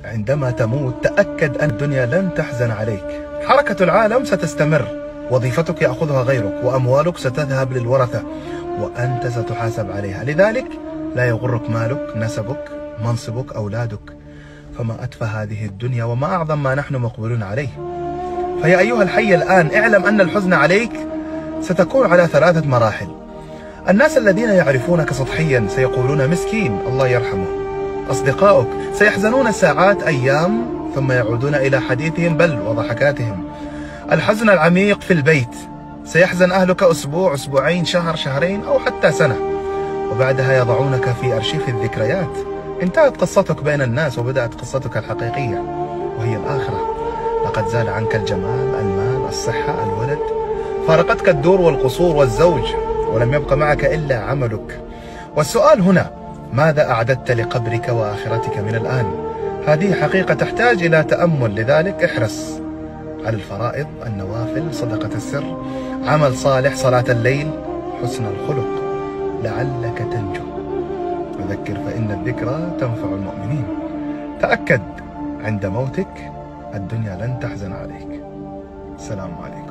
عندما تموت تأكد أن الدنيا لن تحزن عليك. حركة العالم ستستمر، وظيفتك يأخذها غيرك، وأموالك ستذهب للورثة، وأنت ستحاسب عليها. لذلك لا يغرك مالك، نسبك، منصبك، أولادك، فما أتفه هذه الدنيا وما أعظم ما نحن مقبلون عليه. فيا أيها الحي الآن اعلم أن الحزن عليك ستكون على 3 مراحل. الناس الذين يعرفونك سطحيا سيقولون مسكين الله يرحمه. أصدقائك سيحزنون ساعات أيام ثم يعودون إلى حديثهم بل وضحكاتهم. الحزن العميق في البيت، سيحزن أهلك أسبوع، أسبوعين، شهر، شهرين، أو حتى سنة، وبعدها يضعونك في أرشيف الذكريات. انتهت قصتك بين الناس وبدأت قصتك الحقيقية وهي الآخرة. لقد زال عنك الجمال، المال، الصحة، الولد، فارقتك الدور والقصور والزوج، ولم يبق معك إلا عملك. والسؤال هنا: ماذا أعددت لقبرك وآخرتك من الآن؟ هذه حقيقة تحتاج إلى تأمل، لذلك احرص على الفرائض، النوافل، صدقة السر، عمل صالح، صلاة الليل، حسن الخلق، لعلك تنجو. وذكر فإن الذكرى تنفع المؤمنين. تأكد عند موتك الدنيا لن تحزن عليك. السلام عليكم.